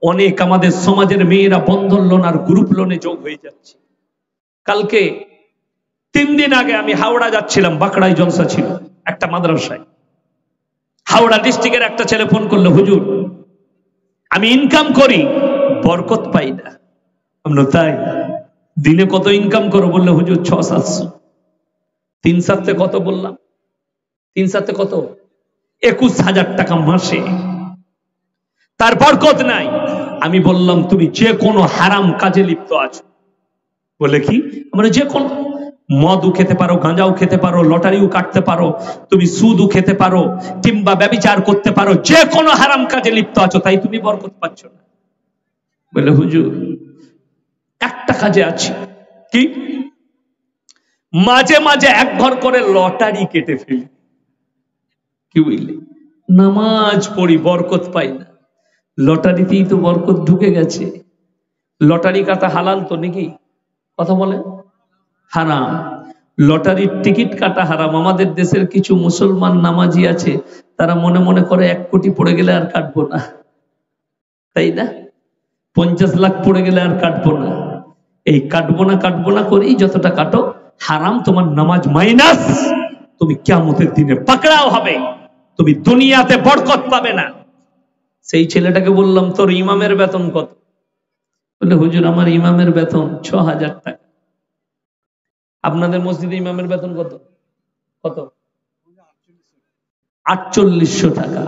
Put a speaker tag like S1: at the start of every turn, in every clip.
S1: অনেক আমাদের সমাজের মেয়েরা বন্ধন লোন আর গ্রুপ লোনে যোগ হয়ে যাচ্ছে। কালকে 3 দিন আগে আমি হাওড়া যাচ্ছিলাম, বাঁকড়ায় জলসা ছিল একটা মাদ্রাসায়। হাওড়া ডিস্ট্রিক্টের একটা ছেলে ফোন করলো, হুজুর আমি ইনকাম করি, বরকত পাই না। আমরা তাই, দিনে কত ইনকাম করো? বললে হুজুর 600-700। 3-7 কত বললাম? 3-7 কত? 21,000 টাকা মাসে। তার বরকত নাই। আমি বললাম তুমি যে কোনো হারাম কাজে লিপ্ত আছো। বলে কি? আমরা যে কোনো, মদও খেতে পারো, গাঁজাও খেতে পারো, লটারিও কাটতে পারো, তুমি সুদও খেতে পারো, কিংবা ব্যভিচার করতে পারো, যে কোনো হারাম কাজে লিপ্ত আছো, তাই তুমি বরকত পাচ্ছ না। বলে হুজুর একটা কাজে আছি। কি? মাঝে মাঝে এক ঘর করে লটারি কেটে ফেলি। কি বুঝলি? নামাজ পড়ি, বরকত পাই না। লটারিতেই তো বরকত ঢুকে গেছে। লটারি কাটা হালাল তো নাকি? কথা বলে হারাম। লটারির টিকিট কাটা হারাম। আমাদের দেশের কিছু মুসলমান নামাজি আছে, তারা মনে মনে করে 1 কোটি পড়ে গেলে আর কাটবো না, তাই না? 50 লাখ পড়ে গেলে আর কাটবো না। এই কাটবো না করেই যতটা কাটো হারাম, তোমার নামাজ মাইনাস। তুমি কিয়ামতের দিনে পাকড়াও হবে, তুমি দুনিয়াতে বরকত পাবে না। সেই ছেলেটাকে বললাম তোর ইমামের বেতন কত? বলে হুজুর আমার ইমামের বেতন 6,000 টাকা। আপনাদের মসজিদে ইমামের বেতন কত? কত? 4800 টাকা।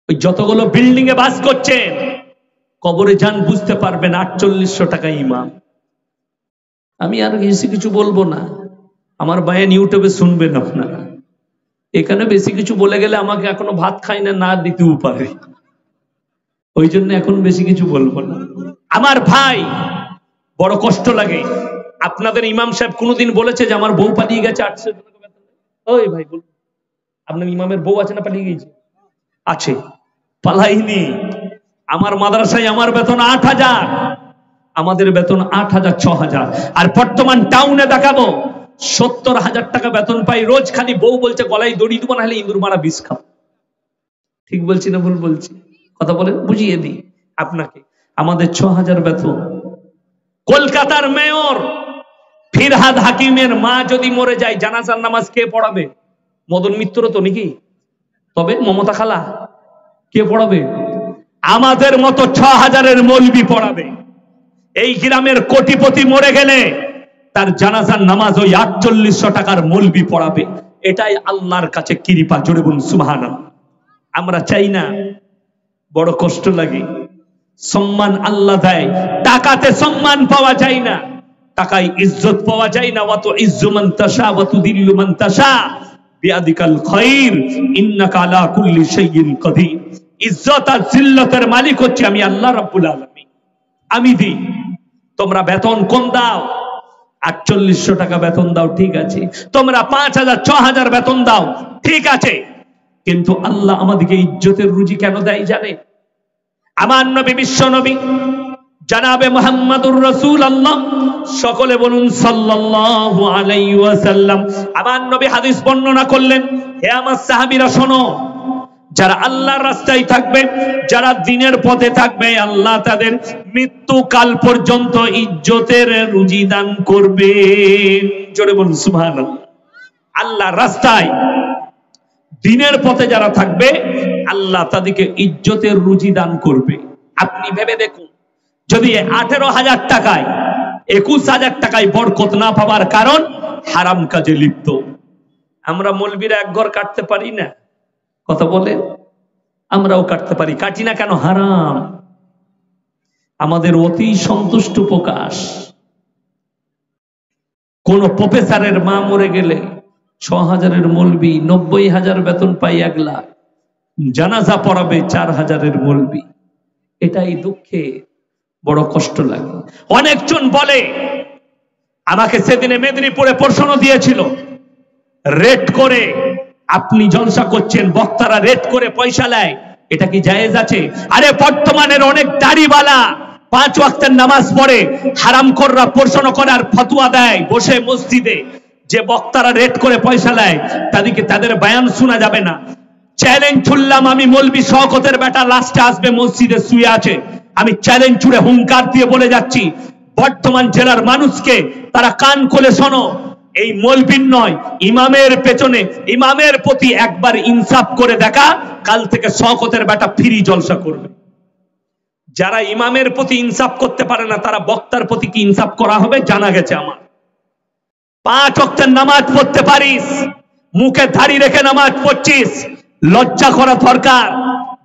S1: ওই যতগুলো বিল্ডিং এ বাস করছেন, কবরে যান বুঝতে পারবেন 4800 টাকা ইমাম। আমি আর বেশি কিছু বলবো না, আমার বায়ান ইউটিউবে শুনবেন আপনারা। এখানে বেশি কিছু বলে গেলে আমাকে এখনো ভাত খাই না দিতেও পারে, ওই জন্য এখন বেশি কিছু বলবো না। আমার ভাই বড় কষ্ট লাগে। আপনাদের ইমাম সাহেব কোনোদিন বলেছে যে আমার বউ পালিয়ে গেছে 800 টাকা বেতন? ওই ভাই বল, আপনার ইমামের বউ আছে না পালিয়ে গেছে? আছে, পালাইনি। আমার মাদ্রাসায় আমার বেতন 8,000, আমাদের বেতন 8,000 6,000। আর বর্তমান টাউনে দেখাবো 70,000 টাকা বেতন পাই রোজ। খালি বউ বলছে গলায় দড়ি দেবো, না হলে ইঁদুর মারা বিষ খাও। ঠিক বলছি না ভুল বলছি? কথা বলেন, বুঝিয়ে দিই আপনাকে। আমাদের 6,000 বেতন। কলকাতার মেয়র ফিরহাদ হাকিমের মা যদি মরে যায়, জানাজার নামাজ কে পড়াবে? মদন মিত্র তো নাকি? তবে মমতা খালা কে পড়াবে? আমাদের মতো 6,000-এর মৌলবি পড়াবে। এই গ্রামের কোটিপতি মরে গেলে তার জানাজার নামাজ ওই 4800 টাকার মৌলবি পড়াবে। এটাই আল্লাহর কাছে কৃপা। জোরে বলুন সুবহানাল্লাহ। আমরা চাই না? বড় কষ্ট লাগে। সম্মান আল্লাহ দেয়, টাকাতে সম্মান পাওয়া যায় না, টাকায় ইজ্জত পাওয়া যায় না। ওয়া তুইজ্জু মান তাশা ওয়া তুদিল্লু মান তাশা বিয়াদিকাল খায়র ইন্নাকা আলা কুল্লি শাইইন কাদির। ইজ্জত আর জিল্লতের মালিক হচ্ছে আমি আল্লাহ রাব্বুল আলামিন। আমি দিই। তোমরা বেতন কোন দাও? 4800 টাকা বেতন দাও, ঠিক আছে। তোমরা 5,000 6,000 বেতন দাও, ঠিক আছে। কিন্তু আল্লাহ আমাদেরকে ইজ্জতের রুজি কেন দেয় জানে? আমার নবী, বিশ্ব নবী জনাবে মুহাম্মদুর রাসূলুল্লাহ, সকলে বলুন সাল্লাল্লাহু আলাইহি ওয়াসাল্লাম। আমার নবী হাদিস বর্ণনা করলেন, হে আমার সাহাবীরা শোনো, যারা আল্লাহর রাস্তায় থাকবে, যারা দ্বীনের পথে থাকবে, আল্লাহ তাদের মৃত্যুকাল পর্যন্ত ইজ্জতের রুজি দান করবেন। জোরে বলুন সুবহানাল্লাহ। আল্লাহর রাস্তায় দ্বীনের পথে যারা থাকবে, আল্লাহ তাদেরকে ইজ্জতের রুজি দান করবে। আপনি ভেবে দেখুন, যদি 18,000 টাকায় 21,000 টাকায় বরকত না পাওয়ার কারণ হারাম কাজে লিপ্ত। আমরা মৌলবীরা এক ঘর কাটতে পারি না? কথা বলে আমরাও কাটতে পারি, কাটি না কেন? হারাম। আমাদের অতি সন্তুষ্ট প্রকাশ। কোন প্রফেসরের মা মরে গেলে 6,000-এর মৌলবি, 90,000 বেতন পাই 1 লাখ, জানাজা পড়াবে 4,000-এর মৌলবি। এটাই দুঃখে বড় কষ্ট লাগে। অনেকজন বলে, আমাকে সেদিনে মেদিনীপুরে প্রশ্ন দিয়েছিল, রেট করে আপনি জলসা করছেন, বক্তারা রেট করে পয়সা নেয়, এটা কি জায়েজ আছে? আরে বর্তমানের অনেক দাড়িওয়ালা 5 ওয়াক্তের নামাজ পড়ে, হারামখোররা প্রশ্ন করে আর ফতোয়া দেয় বসে মসজিদে যে বক্তারা রেট করে পয়সা নেয়, তাদেরকে তাদের বয়ান শোনা যাবে না। চ্যালেঞ্জ ছুড়লাম আমি, মৌলবি শওকতের বেটা লাস্টে আসবে, মসজিদে শুয়ে আছে। আমি চ্যালেঞ্জ ছুড়ে হুঙ্কার দিয়ে বলে যাচ্ছি বর্ধমান জেলার মানুষকে, তারা কান খুলে শোনো, এই মৌলবীর নয়, ইমামের পেছনে, ইমামের প্রতি একবার ইনসাফ করে দেখা, কাল থেকে শওকতের বেটা ফ্রি জলসা করবে। যারা ইমামের প্রতি ইনসাফ করতে পারে না, তারা বক্তার প্রতি কি ইনসাফ করা হবে জানা গেছে আমার। 5 ওয়াক্তের নামাজ পড়তে পারিস, মুখে দাড়ি রেখে নামাজ পড়ছিস, লজ্জা করা দরকার।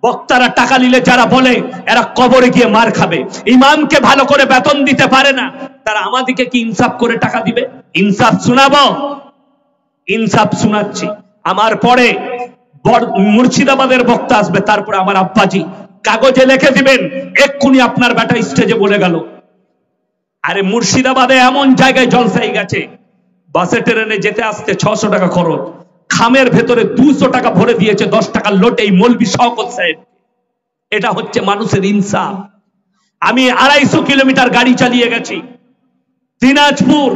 S1: বক্তারা টাকা নিলে যারা বলে এরা কবরে গিয়ে মার খাবে, ইমামকে ভালো করে বেতন দিতে পারে না, তারা আমাদেরকে কি ইনসাফ করে টাকা দিবে? ইনসাফ শোনাবো, ইনসাফ শোনাচ্ছি। আমার পরে মুর্শিদাবাদের বক্তা আসবে, তারপরে আমার আব্বাজি কাগজে লিখে দিবেন, এক্ষুনি আপনার বেটা স্টেজে বলে গেল। আরে মুর্শিদাবাদে এমন জায়গায় জলসাই গেছে, বাসে ট্রেনে যেতে আসতে 600 টাকা খরচ, খামের ভেতরে 200 টাকা ভরে দিয়েছে 10 টাকার লোটে এই মৌলবি শওকত সাহেব। এটা হচ্ছে মানুষের ইনসাফ। আমি 250 কিলোমিটার গাড়ি চালিয়ে গেছি, দিনাজপুর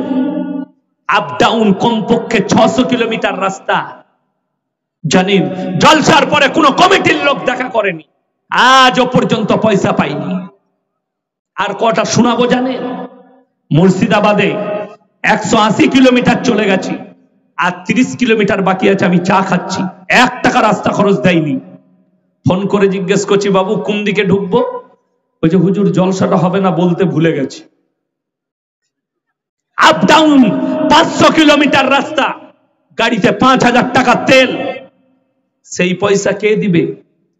S1: আপ ডাউন কমপক্ষে 600 কিলোমিটার রাস্তা। জানেন, জলসার পরে কোনো কমিটির লোক দেখা করেনি, আজও পর্যন্ত পয়সা পাইনি। আর কটা শোনাবো জানেন? মুর্শিদাবাদে 180 কিলোমিটার চলে গেছি, আর 30 কিলোমিটার বাকি আছে, আমি চা খাচ্ছি, 1 টাকা রাস্তা খরচ দেয়নি। ফোন করে জিজ্ঞেস করছি, বাবু কোন দিকে ঢুকবো? ওই যে হুজুর জলসাটা হবে না বলতে ভুলে গেছি। আপ ডাউন 500 কিলোমিটার রাস্তা, গাড়িতে 5000 টাকা তেল, সেই পয়সা কে দিবে?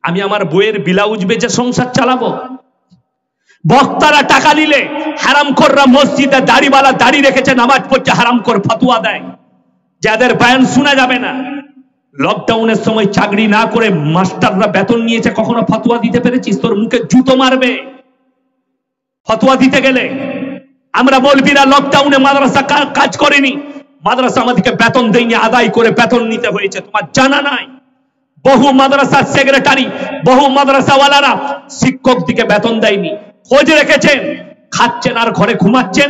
S1: আমি আমার বইয়ের ব্লাউজ বেচে সংসার চালাবো? বক্তারা টাকা নিলে হারামখোররা মসজিদে দাড়িওয়ালা দাড়ি রেখেছে, নামাজ পড়ছে, হারামখোর ফতোয়া দেয়, যাদের বয়ান শোনা যাবে না। লকডাউনের সময় চাকরি না করে মাস্টাররা বেতন নিয়েছে, কখনো ফতোয়া দিতে পেরেছিস? তোর মুখে জুতো মারবে ফতোয়া দিতে গেলে। আমরা মৌলবীরা লকডাউনে মাদ্রাসা কাজ করেনি, মাদ্রাসা আমাদেরকে বেতন দেয়নি, আদায় করে বেতন নিতে হয়েছে, তোমার জানা নাই? বহু মাদ্রাসার সেক্রেটারি, বহু মাদ্রাসাওয়ালারা শিক্ষক দিকে বেতন দেয়নি, খোঁজ রেখেছেন, খাচ্ছেন আর ঘরে ঘুমাচ্ছেন।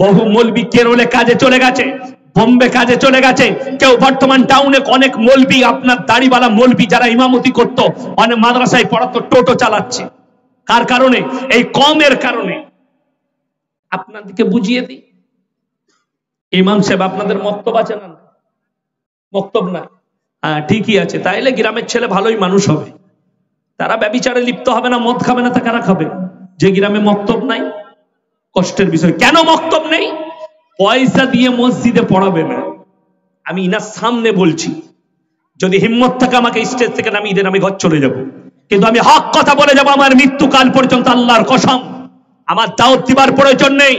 S1: বহু মৌলবি কেরলে কাজে চলে গেছে, বোম্বে কাজে চলে গেছে, কেউ বর্তমান টাউনে অনেক মৌলবি, আপনার দাড়িওয়ালা মৌলবি যারা ইমামতি করতো, অনেক মাদ্রাসায় পড়াতো, টোটো চালাচ্ছে। কার কারণে? এই কমের কারণে। আপনাদেরকে বুঝিয়ে দিই, ইমাম সাহেব আপনাদের মক্তব আছে না? মক্তব না? হ্যাঁ ঠিকই আছে, তাইলে গ্রামের ছেলে ভালোই মানুষ হবে, তারা ব্যভিচারে লিপ্ত হবে না, মদ খাবে না, তা কারা খাবে? যে গ্রামে মক্তব নাই। কষ্টের বিষয়। কেন মক্তব নেই? পয়সা দিয়ে মসজিদে পড়াবে না। আমি ইনার সামনে বলছি, যদি হিম্মত থাকে আমাকে স্টেজ থেকে নামিয়ে দেন, আমি ঘর চলে যাব, কিন্তু আমি হক কথা বলে যাব আমার মৃত্যুকাল পর্যন্ত, আল্লাহর কসম। আমার দাওয়াত দিবার প্রয়োজন নেই,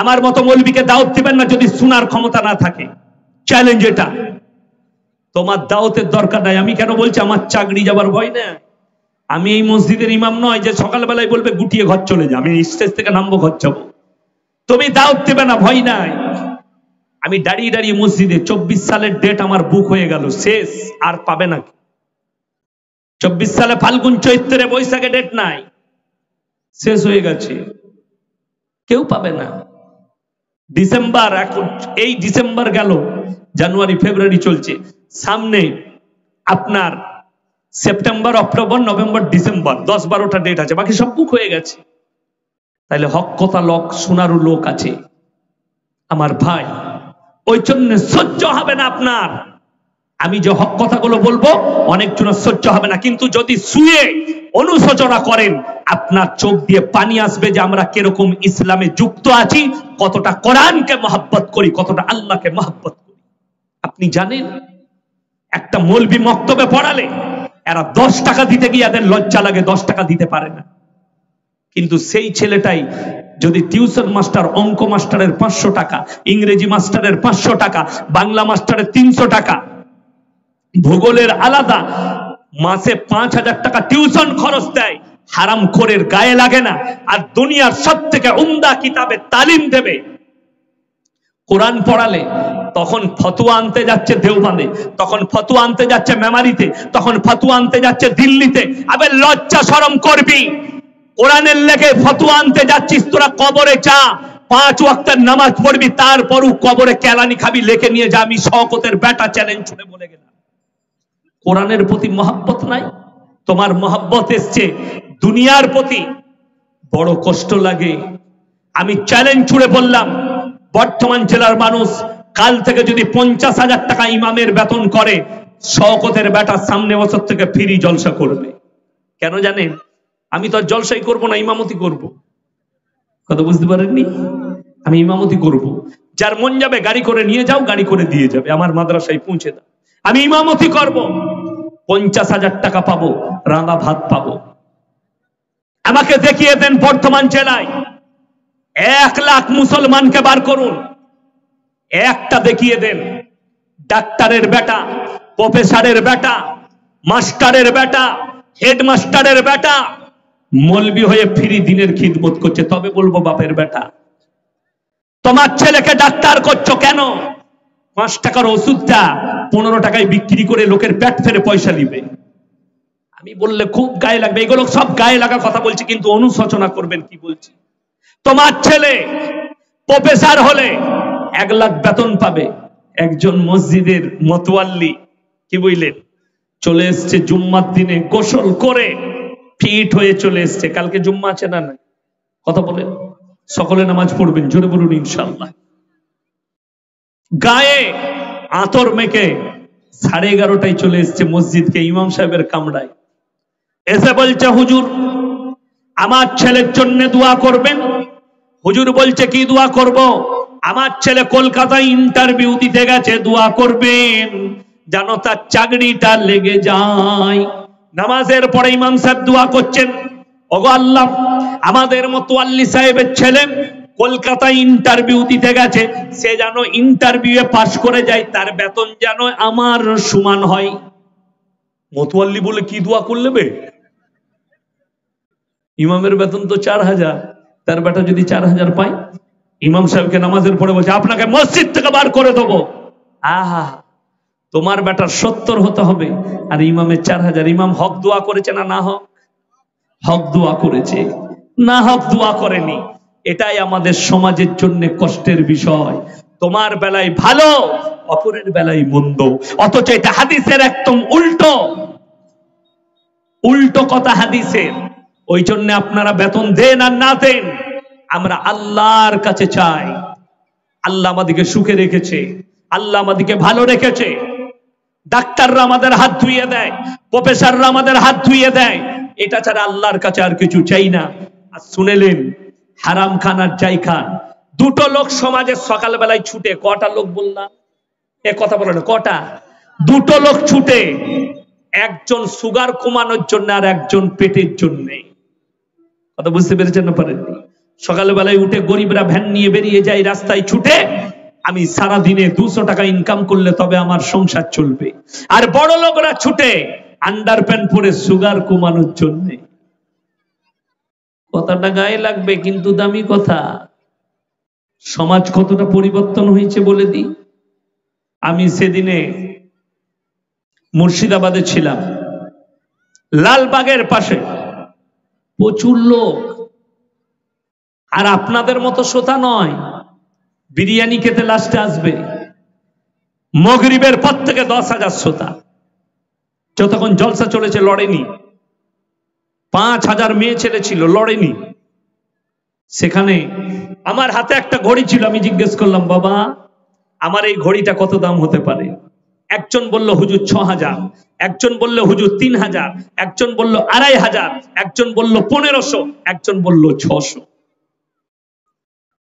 S1: আমার মতো মৌলবীকে দাওয়াত দিবেন না যদি শোনার ক্ষমতা না থাকে। চ্যালেঞ্জ এটা, তোমার দাওয়াতের দরকার নাই। আমি কেন বলছি? আমার চাকরি যাবার ভয় না। আমি এই মসজিদের ইমাম নয় যে সকালবেলায় বলবে গুটিয়ে ঘর চলে যা, আমি স্টেজ থেকে নামবো, ঘর যাবো। তুমি দাওয়াত দেবে না, ভয় নাই। আমি দাঁড়িয়ে দাঁড়িয়ে মসজিদে 24 সালের ডেট আমার বুক হয়ে গেল, শেষ, আর পাবে না। 24 সালে ফাল্গুন চৈত্রে বৈশাখে ডেট নাই, শেষ হয়ে গেছে, কেউ পাবে না। ডিসেম্বর, এখন এই ডিসেম্বর গেল, জানুয়ারি ফেব্রুয়ারি চলছে, সামনে আপনার সেপ্টেম্বর অক্টোবর নভেম্বর ডিসেম্বর 10-12টা ডেট আছে, বাকি সব বুক হয়ে গেছে। তাহলে হক কথা লোক শোনারও লোক আছে আমার ভাই, ওই জন্য সহ্য হবে না আপনার। আমি যে হক কথাগুলো বলবো অনেকজনের সহ্য হবে না, কিন্তু যদি শুয়ে অনুশোচনা করেন, আপনার চোখ দিয়ে পানি আসবে যে আমরা কিরকম ইসলামে যুক্ত আছি, কতটা কোরআনকে মহব্বত করি, কতটা আল্লাহকে মহব্বত করি। আপনি জানেন, একটা মৌলবি মক্তবে পড়ালে এরা 10 টাকা দিতে গিয়ে এদের লজ্জা লাগে, 10 টাকা দিতে পারে না। কিন্তু সেই ছেলেটাই যদি টিউশন মাস্টার, অঙ্ক মাস্টারের 500 টাকা, ইংরেজি মাস্টারের 500 টাকা, বাংলা মাস্টারের 300 টাকা, ভূগোলের আলাদা, মাসে 5000 টাকা টিউশন খরচ দেয়, হারামখোরের গায়ে লাগে না। আর দুনিয়ার সবথেকে উম্দা কিতাবে তালিম দেবে, কোরআন পড়ালে তখন ফতোয়া আনতে যাচ্ছে দেওবন্দে, তখন ফতোয়া আনতে যাচ্ছে মেমারিতে, তখন ফতোয়া আনতে যাচ্ছে দিল্লিতে। আবে লজ্জা শরম করবি, কোরআনের লেগে ফতোয়া আনতে যাচ্ছিস, তোরা কবরে যা, 5 ওয়াক্তের নামাজ পড়বি, তারপরও কবরে কেলানি খাবি, লেখে নিয়ে যা। আমি শওকতের বেটা চ্যালেঞ্জ ছুড়ে বলে গেলাম, কোরআনের প্রতি মহব্বত নাই, তোমার মহব্বত এসছে দুনিয়ার প্রতি। বড় কষ্ট লাগে। আমি চ্যালেঞ্জ ছুড়ে বললাম, বর্তমান জেলার মানুষ কাল থেকে যদি 50,000 টাকা ইমামের বেতন করে, শওকতের বেটা সামনে বছর থেকে ফ্রি জলসা করবে। কেন জানেন? আমি তো জলসাই করব না, ইমামতি করব। কথা বুঝতে পারেননি? আমি ইমামতি করব। যার মন যাবে গাড়ি করে নিয়ে যাও, গাড়ি করে দিয়ে যাবে, আমার মাদ্রাসায় পৌঁছে দাও। আমি ইমামতি করব, 50,000 টাকা পাবো, রাঙা ভাত পাবো। আমাকে দেখিয়ে দেন বর্তমান জেলায় 1 লাখ মুসলমানকে বার করুন, একটা দেখিয়ে দেন ডাক্তারের বেটা, প্রফেসরের বেটা, মাস্টারের বেটা, হেডমাস্টারের বেটা মৌলবি হয়ে ফ্রি দিনের খিদমত করছে, তবে বলবো বাপের বেটা। তোমার ছেলেকে ডাক্তার করছো কেন? 5 টাকার ওষুধটা 15 টাকায় বিক্রি করে লোকের পেট ফেরে পয়সা নিবে। আমি বললে খুব গায়ে লাগবে, এগুলো সব গায়ে লাগা কথা বলছি, কিন্তু অনুশোচনা করবেন কি বলছি। তোমার ছেলে প্রফেসর হলে 1 লাখ বেতন পাবে, একজন মসজিদের মতওয়াল্লি কি বললেন, চলে এসছে জুম্মার দিনে গোসল করে ফিট হয়ে চলে এসছে। কালকে জুম্মা আছে না? নাই কথা বলেন, সকলে নামাজ পড়বেন, জোরে বলুন ইনশাআল্লাহ। গায়ে আতর মেখে 11:30টায় চলে এসছে মসজিদকে, ইমাম সাহেবের কামরায় এসে বলছে, হুজুর আমার ছেলের জন্য দোয়া করবেন। হুজুর বলছে কি দোয়া করব? আমার ছেলে কলকাতায় ইন্টারভিউ দিতে গেছে, দোয়া করবেন যেন তার চাকরিটা লেগে যায়। নামাজের পরে ইমাম সাহেব দোয়া করছেন, ওগো আল্লাহ, আমাদের মতওয়াল্লি সাহেবের ছেলে কলকাতায় ইন্টারভিউ দিতে গেছে, সে যেন ইন্টারভিউয়ে পাস করে যায়, তার বেতন যেন আমার সমান হয়। মতওয়াল্লি বলে কি দোয়া করলে বে? ইমামের বেতন তো 4,000, তার বেটা যদি 4,000 পায়, ইমাম সাহেবকে নামাজের পরে বলছে আপনাকে মসজিদ থেকে বার করে দেবো। আহা, তোমার বেটার 70 হতে হবে আর ইমামের 4,000। ইমাম হক দোয়া করেছে না না হক? হক দোয়া করেছে, না হক দোয়া করেনি। এটাই আমাদের সমাজের জন্য কষ্টের বিষয়। তোমার বেলায় ভালো, অপরের বেলায় মন্দ, অথচ এটা হাদিসের একদম উল্টো উল্টো কথা হাদিসের। ওই জন্য আপনারা বেতন দেন আর না দেন, আমরা আল্লাহর কাছে চাই। আল্লাহ আমাদেরকে সুখে রেখেছে, আল্লাহ আমাদেরকে ভালো রেখেছে। ডাক্তাররা আমাদের হাত ধুইয়ে দেয়, প্রফেসররা আমাদের হাত ধুইয়ে দেয়, এটা ছাড়া আল্লাহর কাছে আর কিছু চাই না। আর শুনেলেন, হারাম খান আর যাই খান, দুটো লোক সমাজে সকালবেলায় ছুটে, কটা লোক বললাম? এ কথা বলে না, কটা? দুটো লোক ছুটে, একজন সুগার কমানোর জন্য আর একজন পেটের জন্য। কথা বুঝতে পেরেছেন না পারেননি? সকালবেলায় উঠে গরিবরা ভ্যান নিয়ে বেরিয়ে যায় রাস্তায় ছুটে, আমি সারা দিনে 200 টাকা ইনকাম করলে তবে আমার সংসার চলবে। আর বড় লোকরা ছুটে আন্ডারপ্যান্ট পরে সুগার কমানোর জন্য। কথাটা গায়ে লাগবে কিন্তু দামি কথা। সমাজ কতটা পরিবর্তন হয়েছে বলে দিই। আমি সেদিনে মুর্শিদাবাদে ছিলাম, লালবাগের পাশে প্রচুর লোক। আর আপনাদের মতো শ্রোতা নয়, বিরিয়ানি খেতে লাস্টে আসবে। মাগরিবের পর থেকে 10,000 শ্রোতা। যতক্ষণ জলসা চলেছে লড়েনি। 5,000 মেয়ে ছেলে ছিল, লড়েনি। সেখানে আমার হাতে একটা ঘড়ি ছিল। আমি জিজ্ঞেস করলাম, বাবা আমার এই ঘড়িটা কত দাম হতে পারে? একজন বলল হুজুর 6,000, একজন বলল হুজুর 3,000, একজন বলল 2,500, একজন বলল 1,500, একজন বলল 600।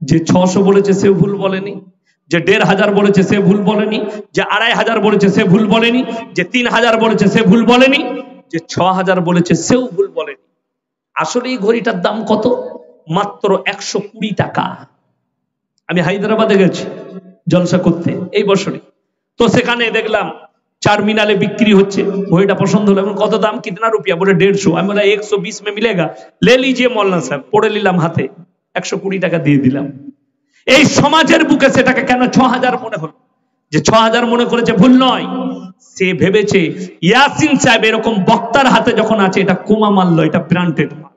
S1: যে 600 বলেছে সে ভুল বলেনি, যে 1,500 বলেছে সে ভুল বলেনি, যে 2,500 বলেছে সে ভুল বলেনি, যে 3,000 বলেছে সে ভুল বলেনি, যে 6,000 বলেছে সেও ভুল বলেনি। আসলে এই ঘড়িটার দাম কত? মাত্র 120 টাকা। আমি হায়দ্রাবাদে গেছি জলসা করতে এই বছরই, তো সেখানে দেখলাম চারমিনালে বিক্রি হচ্ছে। ঘড়িটা পছন্দ হলো। কত দাম? কিতনা রুপিয়া? বলে 150। আমি বললাম 120 में मिलेगा, ले लीजिए मौलाना साहब। পড়ে নিলাম হাতে, 120 টাকা দিয়ে দিলাম। এই সমাজের বুকে সেটাকে কেন 6,000 মনে হলো? যে 6,000 মনে করেছে ভুল নয়, সে ভেবেছে ইয়াসিন সাহেব এরকম বক্তার হাতে যখন আছে, এটা কুমা মাল, এটা ব্র্যান্ডেড মাল।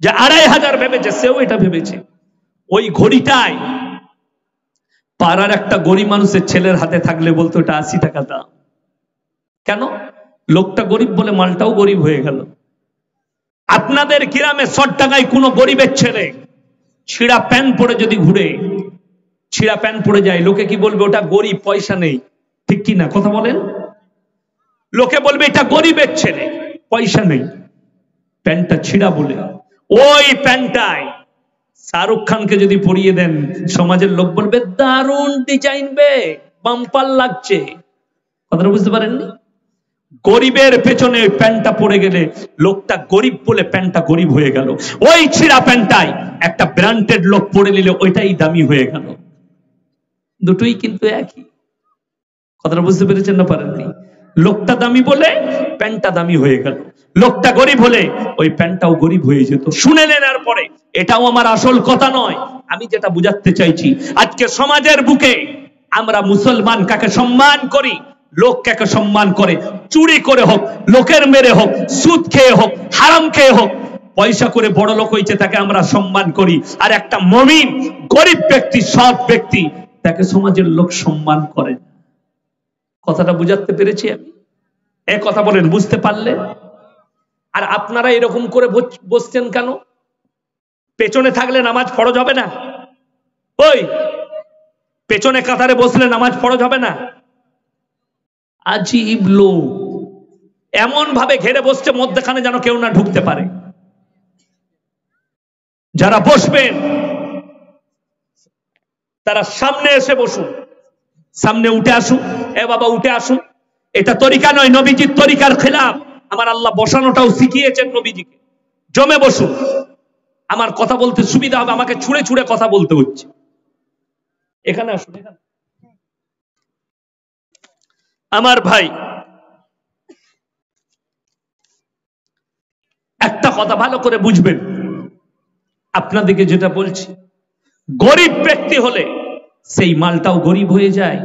S1: যে 2,500 ভেবেছে, সেও এটা ভেবেছে। ওই ঘড়িটাই পাড়ার একটা গরিব মানুষের ছেলের হাতে থাকলে বলতো এটা 80 টাকা দাম। কেন? লোকটা গরিব বলে মালটাও গরিব হয়ে গেল। আপনাদের গ্রামে চরডাঙ্গায় কোনো গরিবের ছেলে ছিঁড়া প্যান্ট পরে যদি ঘুরে, ছিঁড়া প্যান্ট পরে যায়, লোকে কি বলবে? ওটা গরিব, পয়সা নেই। ঠিক কি না? কথা বলেন। লোকে বলবে এটা গরিবের ছেলে, পয়সা নেই, প্যান্টটা ছিঁড়া বলে। ওই প্যান্টটায় শাহরুখ খানকে যদি পরিয়ে দেন, সমাজের লোক বলবে দারুণ ডিজাইন বে, বাম্পার লাগছে। কথাটা বুঝতে পারেননি? গরিবের পেছনে ওই প্যান্টটা পড়ে গেলে লোকটা গরিব বলে প্যান্টটা গরিব হয়ে গেল। ওই ছিঁড়া প্যান্টটাই একটা ব্র্যান্ডেড লোক পরে নিলে ওইটাই দামি হয়ে গেল। দুটোই কিন্তু একই। কথাটা বুঝতে পেরেছেন না পারেননি? লোকটা দামি বলে প্যান্টটা দামি হয়ে গেল, লোকটা গরিব হলে ওই প্যান্টটাও গরিব হয়ে যেত। শুনেলেন? আর পরে এটাও আমার আসল কথা নয়, আমি যেটা বুঝাতে চাইছি, আজকে সমাজের বুকে আমরা মুসলমান কাকে সম্মান করি, লোক কাকে সম্মান করে, চুরি করে হোক, লোকের মেরে হোক, সুদ খেয়ে হোক, হারাম খেয়ে হোক, পয়সা করে বড় লোক হয়েছে তাকে আমরা সম্মান করি, আর একটা মুমিন গরিব ব্যক্তি, সৎ ব্যক্তি, তাকে সমাজের লোক সম্মান করে। কথাটা বুঝাতে পেরেছি আমি? এক কথা বলেন, বুঝতে পারলে? আর আপনারা এরকম করে বসছেন কেন? পেছনে থাকলে নামাজ ফরজ হবে না? ওই পেছনে কাতারে বসলে নামাজ ফরজ হবে না? আজীব লোক, এমন ভাবে ঘেরে বসছে মধ্যখানে যেন কেউ না ঢুকতে পারে। যারা বসবেন তারা সামনে এসে বসুন, সামনে উঠে আসুন। এ বাবা উঠে আসুন, এটা তরিকা নয়, নবীজির তরিকার খেলাফ। আমার আল্লাহ বসানোটাও শিখিয়েছেন নবীজিকে। জমে বসুন, আমার কথা বলতে সুবিধা হবে, আমাকে ছুঁড়ে ছুঁড়ে কথা বলতে হচ্ছে। এখানে আসুন, এখানে। আমার ভাই, একটা কথা ভালো করে বুঝবেন, আপনাদেরকে যেটা বলছি, গরিব ব্যক্তি হলে সেই মালটাও গরিব হয়ে যায়।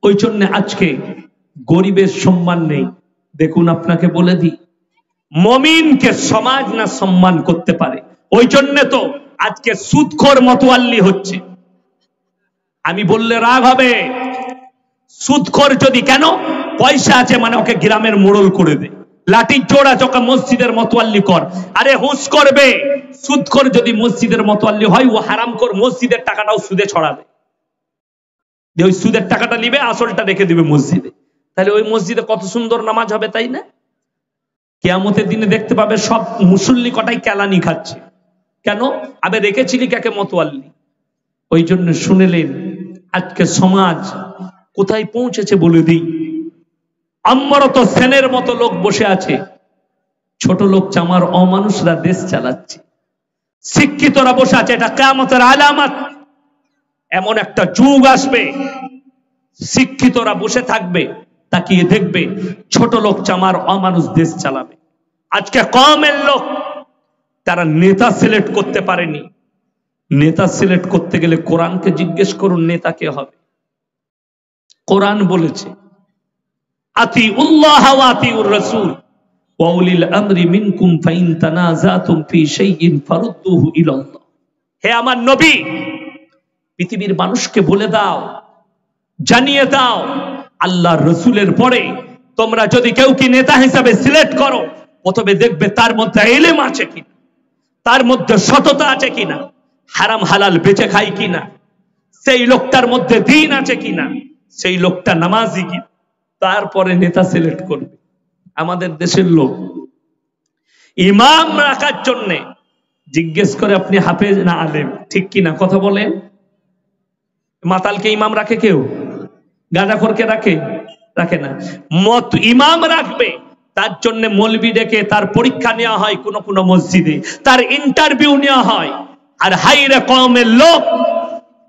S1: ওই জন্য আজকে গরিবের সম্মান নেই। দেখুন আপনাকে বলে দিই, মুমিনকে সমাজ না সম্মান করতে পারে, ওই জন্য তো আজকে সুদখোর মতোয়াল্লি হচ্ছে। আমি বললে রাগ হবে। সুদখোর যদি, কেন? পয়সা আছে মানে ওকে গ্রামের মোড়ল করে দে, লাঠির জোড়া চোখে মসজিদের মতোয়াল্লি কর। আরে হুঁশ করবে, সুদখোর যদি মসজিদের মতোয়াল্লি হয়, ও হারামখোর মসজিদের টাকাটাও সুদে ছড়াবে। ওই সুদের টাকাটা নিবে, আসলটা রেখে দিবে মসজিদে। তাহলে ওই মসজিদে কত সুন্দর নামাজ হবে, তাই না? কিয়ামতের দিনে দেখতে পাবে সব মুসল্লি কটাই কেলানি খাচ্ছে। কেন? আবে রেখেছিলি কাকে মতোয়াল্লি। ওই জন্য শুনেলেন, আজকে সমাজ কোথায় পৌঁছেছে বলে দিই। অমরত সেনের মতো লোক বসে আছে, ছোট লোক চামার অমানুষরা দেশ চালাচ্ছে। শিক্ষিতরা বসে আছে, এটা কিয়ামতের আলামত। এমন একটা যুগ আসবে, শিক্ষিতরা বসে থাকবে, তাকিয়ে দেখবে ছোট লোক চামার অমানুষ দেশ চালাবে। আজকে কমের লোক, তারা নেতা সিলেক্ট করতে পারেনি। নেতা সিলেক্ট করতে গেলে কোরআনকে জিজ্ঞেস করুন, নেতা কে হবে? কোরআন বলেছে, আতিউল্লাহ ওয়া আতিউর রাসূল ওয়া উলিল আমরি মিনকুম ফাইন তানাযাতুম ফি শাইইন ফারুদ্দুহু ইলাল্লাহ। হে আমার নবী, পৃথিবীর মানুষকে বলে দাও, জানিয়ে দাও, আল্লাহর রাসূলের পরে তোমরা যদি কেউ কি নেতা হিসাবে সিলেক্ট করো, প্রথমে দেখবে তার মধ্যে ইলম আছে কিনা, তার মধ্যে সততা আছে কিনা, হারাম হালাল বেঁচে খায় কিনা, সেই লোকটার মধ্যে দ্বীন আছে কিনা, সেই লোকটা নামাজি কিনা, তারপরে নেতা সিলেক্ট করবে। আমাদের দেশের লোক ইমাম রাখার জন্য জিজ্ঞেস করে আপনি হাফেজ না আলেম, ঠিক কিনা? কথা বলেন। মাতালকে ইমাম রাখে কেউ? গাঁজাখোরকে রাখে? রাখে না। মত ইমাম রাখবে, তার জন্য মৌলবি ডেকে তার পরীক্ষা নেওয়া হয়, কোন কোন মসজিদে তার ইন্টারভিউ নেওয়া হয়। আর হাইরে কওমের লোক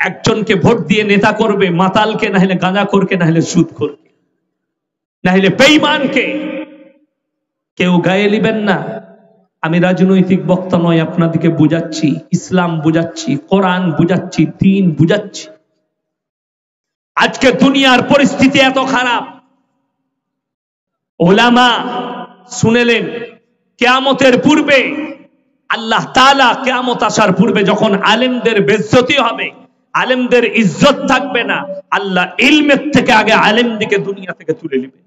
S1: একজনকে ভোট দিয়ে নেতা করবে, মাতালকে, না হলে গাঁজাখোরকে, না হলে সুদখোরকে, না হলে বেঈমানকে। কেউ গায়ে নিবেন না। আমি রাজনৈতিক বক্তা নয়, আপনাদেরকে বুঝাচ্ছি, ইসলাম বুঝাচ্ছি, কোরআন বুঝাচ্ছি, দ্বীন বুঝাচ্ছি। আজকে দুনিয়ার পরিস্থিতি এত খারাপ, ওলামা শুনেলেন কিয়ামতের পূর্বে আল্লাহ তাআলা, কিয়ামত আসার পূর্বে যখন আলেমদের বেইজ্জতি হবে, আলেমদের ইজ্জত থাকবে না, আল্লাহ ইলমের থেকে আগে আলেমদিকে দুনিয়া থেকে তুলে নেবেন।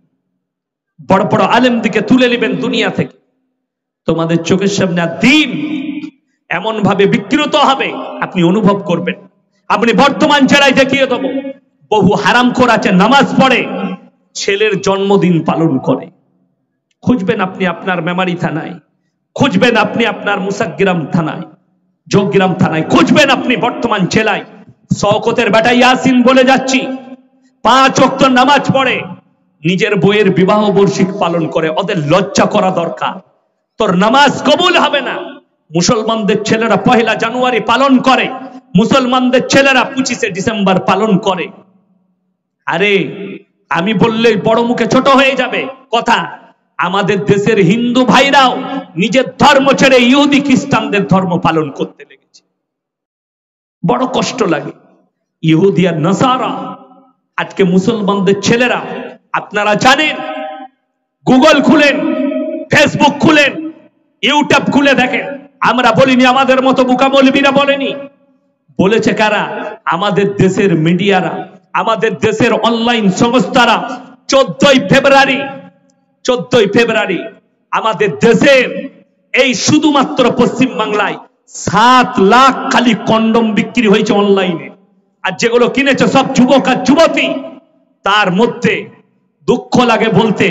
S1: বড় বড় আলেম দিকে তুলে নেবেন দুনিয়া থেকে, তোমাদের চোখের সামনে দিন এমন ভাবে বিকৃত হবে আপনি অনুভব করবেন। আপনি বর্তমান জেলায় দেখিয়ে দেবো, বহু হারামখোর আছে নামাজ পড়ে, ছেলের জন্মদিন পালন করে। খুঁজবেন আপনি আপনার মেমারি থানায়, খুঁজবেন আপনি আপনার মুসাগ্রাম থানায়, যোগগ্রাম থানায়, খুঁজবেন আপনি বর্তমান জেলায়। শওকতের বেটা ইয়াসিন বলে যাচ্ছি, 5 ওয়াক্ত নামাজ পড়ে, নিজের বইয়ের বিবাহ বার্ষিক পালন করে। ওদের লজ্জা করা দরকার। তোর নামাজ কবুল হবে না। মুসলমানদের ছেলেরা 1 জানুয়ারি পালন করে, মুসলমানদের ছেলেরা 25শে ডিসেম্বর পালন করে। আরে আমি বললে বড় মুখে ছোট হয়ে যাবে কথা। আমাদের দেশের হিন্দু ভাইরাও নিজের ধর্ম ছেড়ে ইহুদি খ্রিস্টানদের ধর্ম পালন করতে লেগেছে। বড় কষ্ট লাগে। ইহুদি আর নাসারা আজকে মুসলমানদের ছেলেরা, আপনারা জানেন, গুগল খুলেন, ফেসবুক খুলেন, ইউটিউব খুলে দেখেন। আমরা বলিনি, আমাদের মতো বুকা মৌলবীরা বলেনি। বলেছে কারা? আমাদের দেশের মিডিয়ারা, আমাদের দেশের অনলাইন সংস্থারা। 14ই ফেব্রুয়ারি আমাদের দেশের এই শুধুমাত্র পশ্চিম বাংলায় 7 লাখ খালি কন্ডম বিক্রি হয়েছে অনলাইনে। আর যেগুলো কিনেছে সব যুবক আর যুবতী। তার মধ্যে দুঃখ লাগে বলতে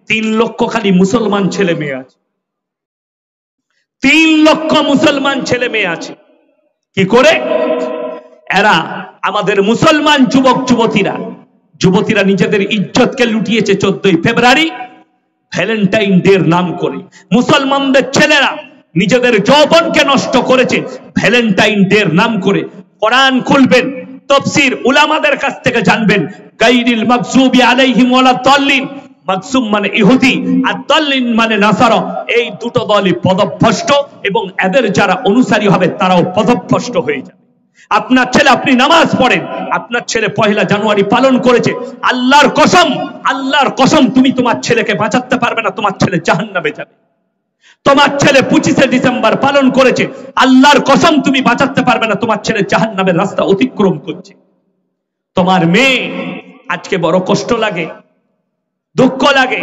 S1: 3 লক্ষ খালি মুসলমান ছেলে মেয়ে আছে। 3 লক্ষ মুসলমান ছেলে মেয়ে আছে। কি করে? এরা আমাদের মুসলমান যুবক যুবতীরা নিজেদের ইজ্জতকে লুটিয়েছে 14ই ফেব্রুয়ারি ভ্যালেন্টাইন ডে এর নাম করে। মুসলমানদের ছেলেরা নিজেদের যৌবনকে নষ্ট করেছে ভ্যালেন্টাইন ডে এর নাম করে। কোরআন খুলবেন, তাফসীর উলামাদের কাছ থেকে জানবেন। গায়রিল মাগযুবি আলাইহিম ওয়ালা দাল্লিন, মাগযুব মানে ইহুদি আর দাল্লিন মানে নাসারা। এই দুটো দলই পদভ্রষ্ট এবং এদের যারা অনুসারী হবে তারাও পদভ্রষ্ট হয়ে যাবে। আপনার ছেলে, আপনি নামাজ পড়েন, আপনার ছেলে 1 জানুয়ারি পালন করেছে, আল্লাহর কসম তুমি তোমার ছেলেকে বাঁচাতে পারবে না, তোমার ছেলে জাহান্নামে যাবে। তোমার ছেলে 25শে ডিসেম্বর পালন করেছে, আল্লাহর কসম তুমি বাঁচাতে পারবে না, তোমার ছেলে জাহান্নামের রাস্তা অতিক্রম করছে। তোমার মেয়ে, আজকে বড় কষ্ট লাগে, দুঃখ লাগে।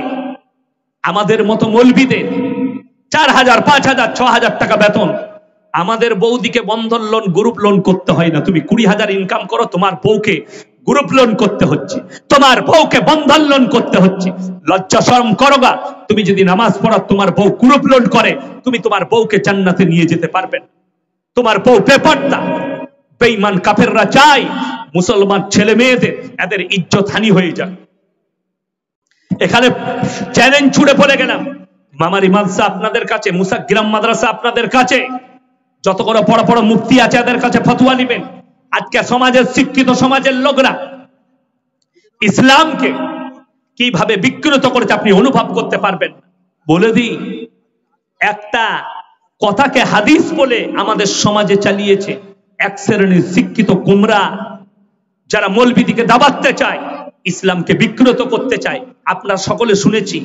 S1: আমাদের মতো মৌলবীদের 4000, 5000, 6000 টাকা বেতন। আমাদের বৌদিকে বন্ধন লোন, গ্রুপ লোন করতে হয় না। তুমি 20,000 ইনকাম করো, তোমার বউকে গ্রুপ লোন করতে হচ্ছে, তোমার বউকে বন্ধন লোন করতে হচ্ছে। লজ্জা শরম করো গা। তুমি যদি নামাজ পড়ো, তোমার বউ গ্রুপ লোন করে, তুমি তোমার বউকে জান্নাতে নিয়ে যেতে পারবেন। তোমার বউ বেপরদা। বেঈমান কাফেররা চায় মুসলমান ছেলে মেয়েদের এদের ইজ্জত হানি হয়ে যাক। এখানে চ্যালেঞ্জ ছুড়ে পড়ে গেলাম, মামারি মাদ্রাসা আপনাদের কাছে, মুসাগ্রাম মাদ্রাসা আপনাদের কাছে, যতগুলো বড় বড় মুফতি আছে এদের কাছে ফতোয়া নেবেন। আজকে সমাজের শিক্ষিত সমাজের লোকরা ইসলামকে কিভাবে বিকৃত করেছে আপনি অনুভব করতে পারবেন। বলে দিই, একটা কথাকে হাদিস বলে আমাদের সমাজে চালিয়েছে এক শ্রেণীর শিক্ষিত গুমরা, যারা মৌলবীদিকে দাবাতে চায়, ইসলামকে বিকৃত করতে চায়। আপনারা সকলে শুনেছি